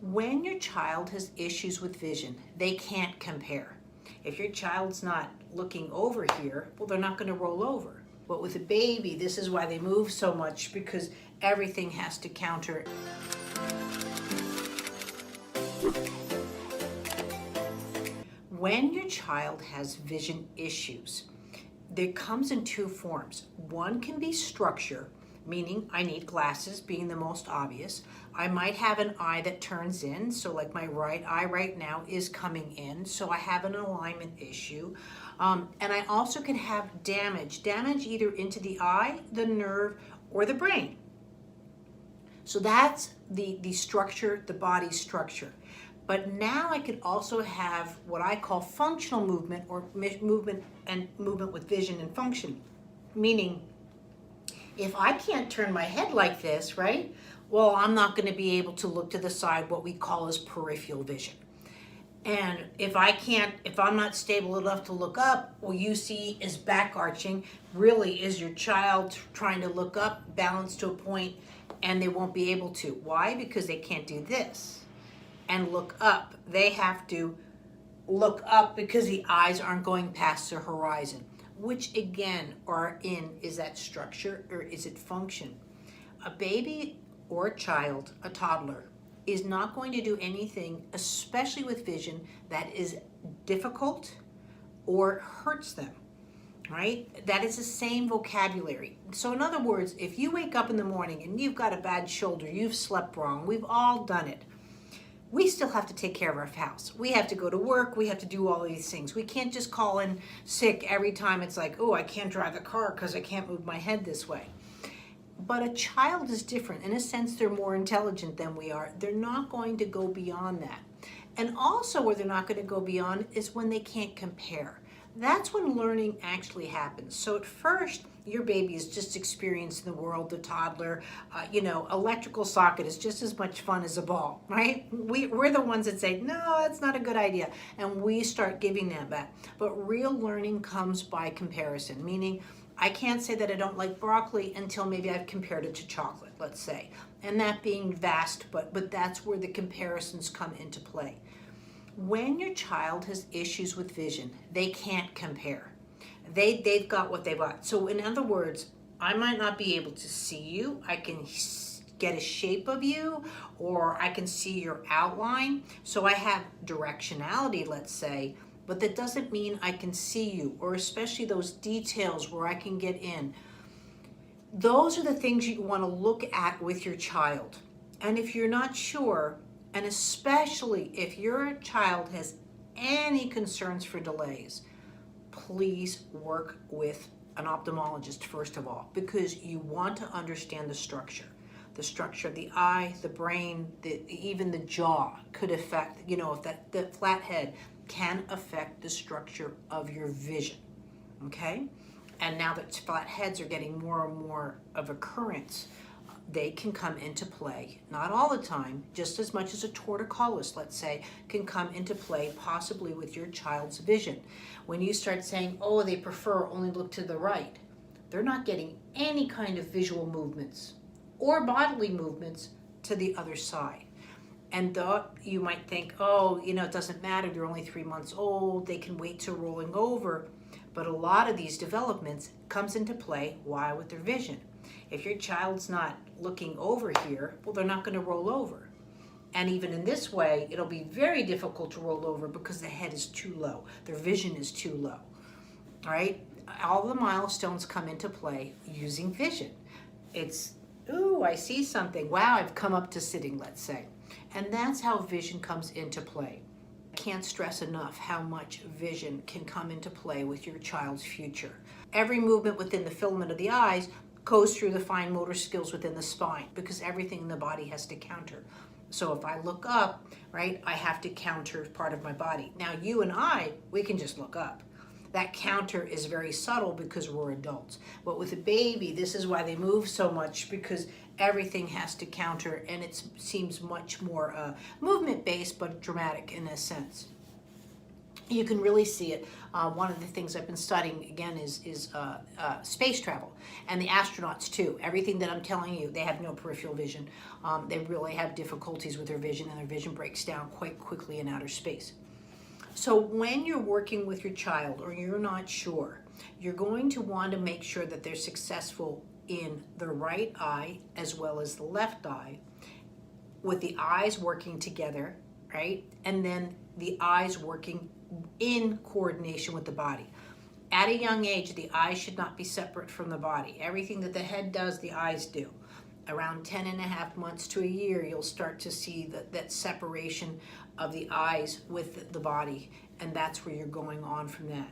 When your child has issues with vision, they can't compare. If your child's not looking over here, well, they're not going to roll over. But with a baby, this is why they move so much, because everything has to counter. When your child has vision issues, there comes in two forms. One can be structure, meaning I need glasses being the most obvious. I might have an eye that turns in, so like my right eye right now is coming in, so I have an alignment issue. And I also can have damage either into the eye, the nerve, or the brain. So that's the structure, the body structure. But now I could also have what I call functional movement, or movement with vision and function. Meaning, if I can't turn my head like this, right? Well, I'm not going to be able to look to the side, what we call as peripheral vision. And if I'm not stable enough to look up, what you see is back arching, really is your child trying to look up, balance to a point, and they won't be able to. Why? Because they can't do this and look up. They have to look up because the eyes aren't going past the horizon. Which again, is that structure or is it function? A baby or a child, a toddler, is not going to do anything, especially with vision, that is difficult or hurts them, right? That is the same vocabulary. So in other words, if you wake up in the morning and you've got a bad shoulder, you've slept wrong, we've all done it. We still have to take care of our house. We have to go to work. We have to do all these things. We can't just call in sick every time it's like, oh, I can't drive the car because I can't move my head this way. But a child is different. In a sense, they're more intelligent than we are. They're not going to go beyond that. And also where they're not going to go beyond is when they can't compare. That's when learning actually happens. So at first, your baby is just experiencing the world, the toddler, electrical socket is just as much fun as a ball, right? We're the ones that say, no, that's not a good idea. And we start giving them that. But real learning comes by comparison, meaning I can't say that I don't like broccoli until maybe I've compared it to chocolate, let's say. And that being vast, but that's where the comparisons come into play. When your child has issues with vision, they can't compare. They've got what they've got. So in other words, I might not be able to see you. I can get a shape of you, or I can see your outline. So I have directionality, let's say, but that doesn't mean I can see you, or especially those details where I can get in. Those are the things you want to look at with your child. And if you're not sure, and especially if your child has any concerns for delays, please work with an ophthalmologist first of all, because you want to understand the structure of the eye, the brain, even the jaw could affect, if the flat head can affect the structure of your vision, okay? And now that flat heads are getting more and more of occurrence, they can come into play, not all the time, just as much as a torticollis, let's say, can come into play possibly with your child's vision. When you start saying, oh, they prefer only look to the right, they're not getting any kind of visual movements or bodily movements to the other side. And though you might think, oh, it doesn't matter, they're only 3 months old, they can wait till rolling over. But a lot of these developments comes into play, why, with their vision. If your child's not looking over here, well, they're not going to roll over. And even in this way, it'll be very difficult to roll over because the head is too low. Their vision is too low. All right? All the milestones come into play using vision. It's, ooh, I see something. Wow, I've come up to sitting, let's say. And that's how vision comes into play. I can't stress enough how much vision can come into play with your child's future. Every movement within the filament of the eyes goes through the fine motor skills within the spine, because everything in the body has to counter. So if I look up, right, I have to counter part of my body. Now you and I, we can just look up. That counter is very subtle because we're adults. But with a baby, this is why they move so much, because everything has to counter, and it seems much more movement-based but dramatic in a sense. You can really see it. One of the things I've been studying again is space travel, and the astronauts too. Everything that I'm telling you, they have no peripheral vision. They really have difficulties with their vision, and their vision breaks down quite quickly in outer space. So when you're working with your child or you're not sure, you're going to want to make sure that they're successful in the right eye as well as the left eye, with the eyes working together, right? And then the eyes working in coordination with the body. At a young age, the eyes should not be separate from the body. Everything that the head does, the eyes do. Around 10 and a half months to a year, you'll start to see that separation of the eyes with the body, and that's where you're going on from that.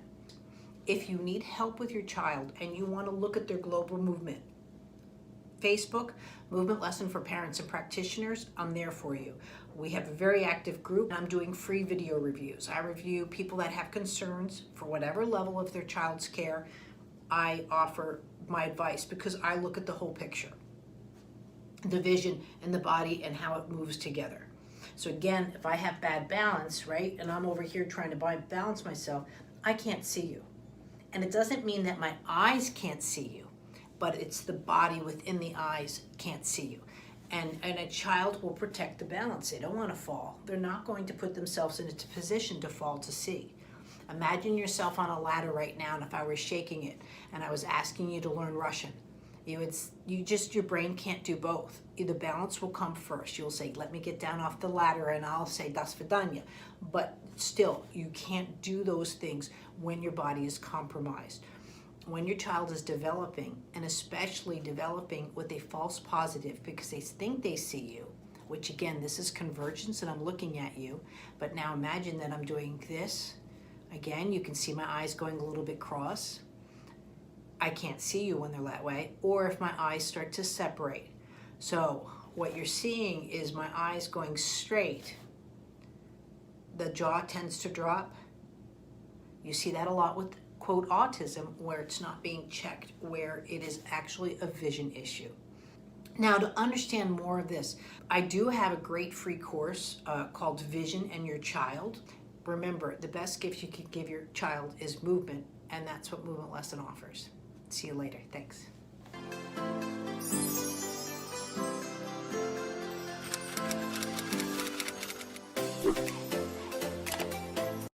If you need help with your child and you want to look at their global movement, Facebook, Movement Lesson for Parents and Practitioners, I'm there for you. We have a very active group. I'm doing free video reviews. I review people that have concerns for whatever level of their child's care. I offer my advice because I look at the whole picture, the vision and the body and how it moves together. So again, if I have bad balance, right, and I'm over here trying to balance myself, I can't see you. And it doesn't mean that my eyes can't see you, but it's the body within the eyes can't see you. And a child will protect the balance. They don't want to fall. They're not going to put themselves in a position to fall to see. Imagine yourself on a ladder right now, and if I were shaking it and I was asking you to learn Russian, your brain can't do both. The balance will come first. You'll say, let me get down off the ladder, and I'll say, das vidanya. But still, you can't do those things when your body is compromised. When your child is developing, and especially developing with a false positive because they think they see you, which again, this is convergence and I'm looking at you, but now imagine that I'm doing this. Again, you can see my eyes going a little bit cross. I can't see you when they're that way, or if my eyes start to separate. So what you're seeing is my eyes going straight. The jaw tends to drop. You see that a lot with quote autism, where it's not being checked, where it is actually a vision issue. Now, to understand more of this, I do have a great free course called Vision and Your Child. Remember, the best gift you can give your child is movement, and that's what Movement Lesson offers. See you later. Thanks.